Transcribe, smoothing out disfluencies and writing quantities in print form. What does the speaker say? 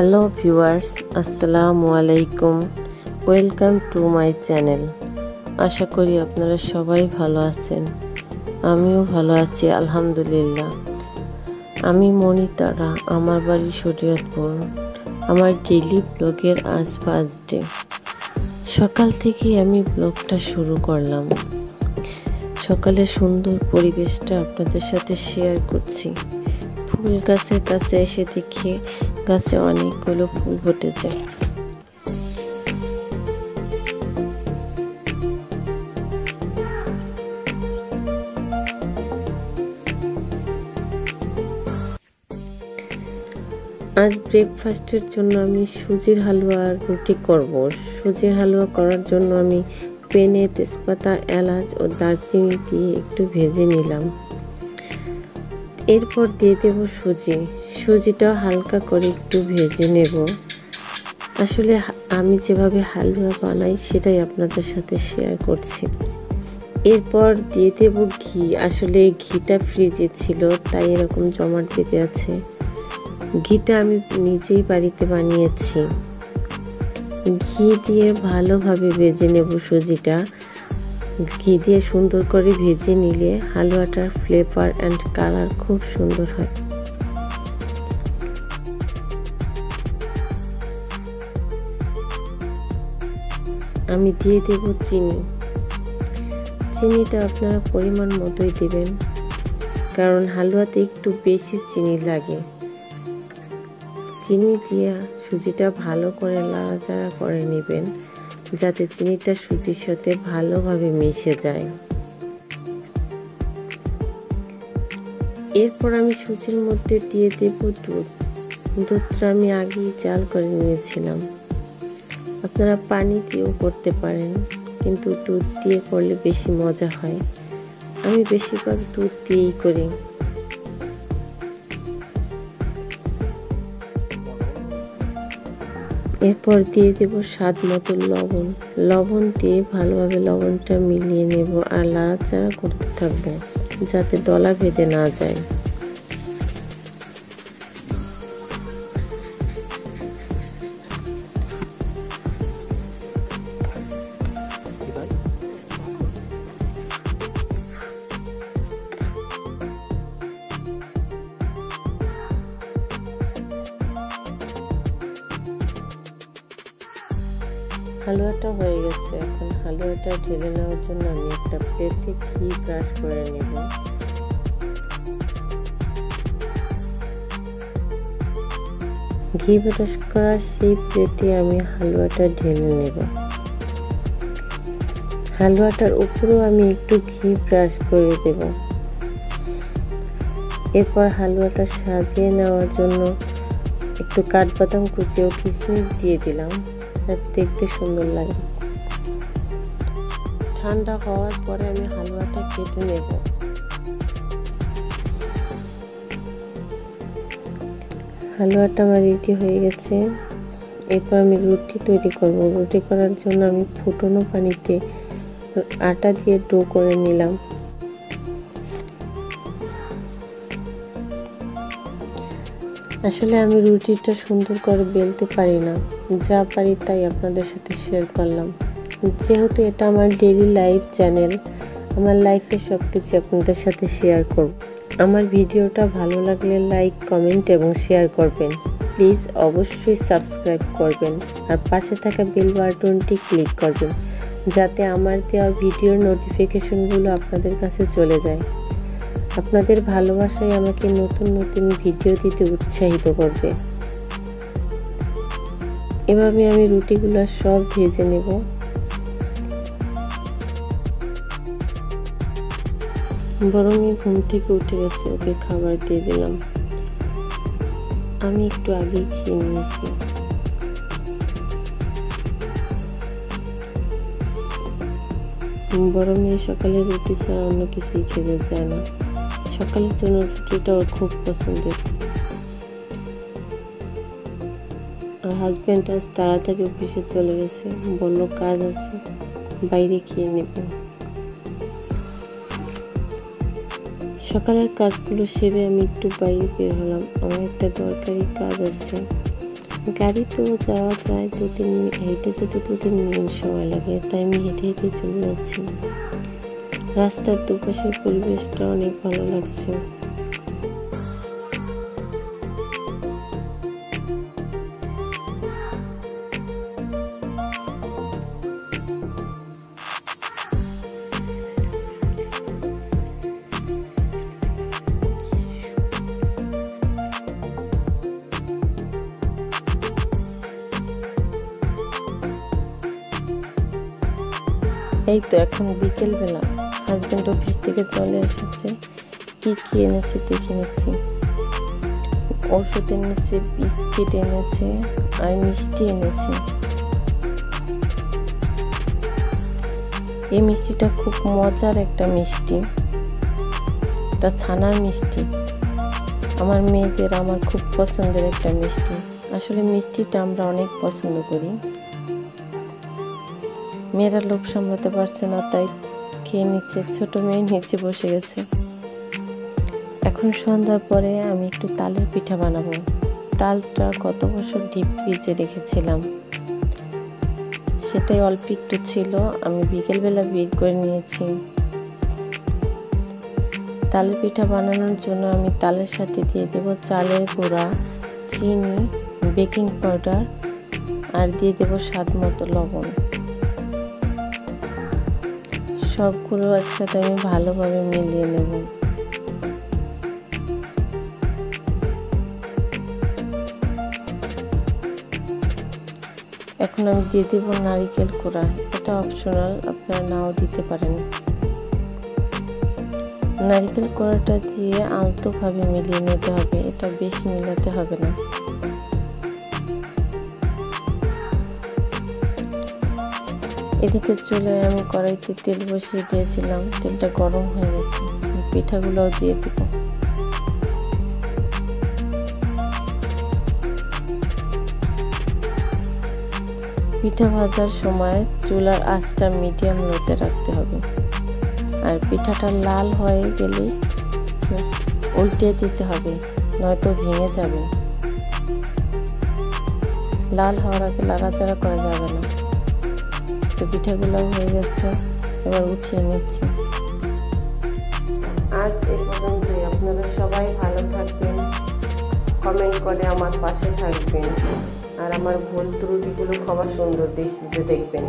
Hello viewers, আসসালামু আলাইকুম। Welcome to my channel. আশা করি আপনারা সবাই ভালো আছেন। আমিও ভালো আছি আলহামদুলিল্লাহ। আমি মনিতারা, আমার বাড়ি শরীয়তপুর। আমার ডেইলি ব্লগের আজ ফার্স্ট ডে। সকাল থেকেই আমি ব্লগটা শুরু করলাম। সকালে সুন্দর পরিবেশটা আপনাদের সাথে শেয়ার করছি। ফুল গাছের কাছে এসে দেখি গাছে অনেকগুলো ফুল ফুটেছে। আজ ব্রেকফাস্টের জন্য আমি সুজির হালুয়া আর রুটি করব। সুজির হালুয়া করার জন্য আমি পেনে তেজপাতা, এলাচ ও দারচিনি দিয়ে একটু ভেজে নিলাম। এরপর দিয়ে দেব সুজিটা হালকা করে একটু ভেজে নেব। আসলে আমি যেভাবে হালুয়া বানাই সেটাই আপনাদের সাথে শেয়ার করছি। এরপর দিয়ে দেব ঘি। আসলে ঘিটা ফ্রিজে ছিল তাই এরকম জমাট বেঁধে আছে। ঘিটা আমি নিজেই বাড়িতে বানিয়েছি। ঘি দিয়ে ভালোভাবে ভেজে নেব সুজিটা। ঘি দিয়ে সুন্দর করে ভেজে নিলে হালুয়াটার ফ্লেভার অ্যান্ড কালার খুব সুন্দর হয়। আমি দিয়ে দেব চিনিটা আপনারা পরিমাণ মতোই দেবেন, কারণ হালুয়াতে একটু বেশি চিনি লাগে। চিনি দিয়ে সুজিটা ভালো করে নাড়াচাড়া করে নেবেন যাতে চিনিটা সুজির সাথে ভালোভাবে মিশে যায়। এরপর আমি সুজির মধ্যে দিয়ে দেব দুধটা আমি আগেই জাল করে নিয়েছিলাম। আপনারা পানি দিয়েও করতে পারেন, কিন্তু দুধ দিয়ে করলে বেশি মজা হয়। আমি বেশিরভাগ দুধ দিয়েই করি। এরপর দিয়ে দেব স্বাদ মতো লবণ দিয়ে ভালোভাবে লবণটা মিলিয়ে নেব আর নাড়াচাড়া করতে থাকবো যাতে দলা বেঁধে না যায়। হালুয়াটা হয়ে গেছে। এখন হালুয়াটা ঢেলে নেওয়ার জন্য আমি একটা প্লেটে ঘি ব্রাশ করে নেব। ঘি ব্রাশ করা সেই প্লেটে আমি হালুয়াটা ঢেলে নেব। হালুয়াটার উপরেও আমি একটু ঘি ব্রাশ করে দেব। এরপর হালুয়াটা সাজিয়ে নেওয়ার জন্য একটু কাঠবাদাম কুচি ও কিশমিশ দিয়ে দিলাম, দেখতে সুন্দর লাগে। ঠান্ডা হওয়ার পরে আমি হালুয়াটা কেটে নেব। হালুয়াটা আমার রেডি হয়ে গেছে। এরপর আমি রুটি তৈরি করব। রুটি করার জন্য আমি ফুটনো পানিতে আটা দিয়ে ডো করে নিলাম। আসলে আমি রুটিটা সুন্দর করে বেলতে পারি না, যা পারি তাই আপনাদের সাথে শেয়ার করলাম। যেহেতু এটা আমার ডেইলি লাইফ চ্যানেল, আমার লাইফে সব কিছু আপনাদের সাথে শেয়ার করব। আমার ভিডিওটা ভালো লাগলে লাইক, কমেন্ট এবং শেয়ার করবেন। প্লিজ অবশ্যই সাবস্ক্রাইব করবেন আর পাশে থাকা বেল বাটনটি ক্লিক করবেন যাতে আমার দেওয়া ভিডিওর নোটিফিকেশনগুলো আপনাদের কাছে চলে যায়। আপনাদের ভালোবাসাই আমাকে নতুন নতুন ভিডিও দিতে উৎসাহিত করবে। এভাবে আমি রুটিগুলো সব ভেজে নেব। বরংই ঘুম থেকে উঠে গেছে, ওকে খাবার দিয়ে দিলাম। আমি একটু আগেই খেয়ে নিয়েছি। বড় মেয়ে সকালে রুটি ছাড়া অন্য কিছুই খেতে যায় না। সকালের জন্য রুটিটা ওর খুব পছন্দের। আর হাজব্যান্ড আজ তাড়াতাড়ি অফিসে চলে গেছে, বললো কাজ আছে, বাইরে খেয়ে নেব। সকালের কাজগুলো সেরে আমি একটু বাইরে বের হলাম। আমার একটা দরকারি কাজ আছে। গাড়িতেও যাওয়া যায়, হেঁটে যেতে 2-3 মিনিট সময় লাগে, তাই আমি হেঁটে হেঁটে চলে যাচ্ছি। রাস্তার দুপাশের পরিবেশটা অনেক ভালো লাগছে। এই তো এখন বিকেলবেলা, হাজব্যান্ড অফিস থেকে চলে এসেছে। কি কি এনেছে দেখে নিচ্ছি। ওষুধ এনেছে, বিস্কিট এনেছে আর মিষ্টি এনেছে। এই মিষ্টিটা খুব মজার একটা মিষ্টি, এটা ছানার মিষ্টি। আমার মেয়েদের আমার খুব পছন্দের একটা মিষ্টি। আসলে মিষ্টিটা আমরা অনেক পছন্দ করি। মেয়েরা লোভ সামলাতে পারছে না, তাই খেয়ে নিচ্ছে। ছোট মেয়ে নিচে বসে গেছে। এখন সন্ধ্যার পরে আমি একটু তালের পিঠা বানাবো। তালটা গত বছর ডিপ ফ্রিজে রেখেছিলাম, সেটাই অল্প একটু ছিল, আমি বিকেলবেলা বের করে নিয়েছি। তালের পিঠা বানানোর জন্য আমি তালের সাথে দিয়ে দেব চালের গুঁড়া, চিনি, বেকিং পাউডার আর দিয়ে দেব স্বাদ মতো লবণ। সবগুলো একসাথে আমি ভালোভাবে মিলিয়ে নেব। এখন আমি দিয়ে দেব নারকেল কোড়া। এটা অপশনাল, আপনারা নাও দিতে পারেন। নারকেল কোড়াটা দিয়ে আলতোভাবে মিলিয়ে নিতে হবে, এটা বেশি মিলাতে হবে না। এদিকে চুলায় আমি কড়াইতে তেল বসিয়ে দিয়েছিলাম, তেলটা গরম হয়ে গেছে। পিঠাগুলোও দিয়ে দেব। পিঠা ভাজার সময় চুলার আঁচটা মিডিয়াম লোতে রাখতে হবে, আর পিঠাটা লাল হয়ে গেলেই উল্টে দিতে হবে, নয়তো ভেঙে যাবে। লাল হওয়ার আগে নাড়াচাড়া করা যাবে না। তো পিঠাগুলো হয়ে গেছে, এবার উঠিয়ে নিচ্ছি। আজ এই পর্যন্তই। আপনারা সবাই ভালো থাকবেন, কমেন্ট করে আমার পাশে থাকবেন, আর আমার ভুল ত্রুটিগুলো ক্ষমা সুন্দর দৃষ্টিতে দেখবেন।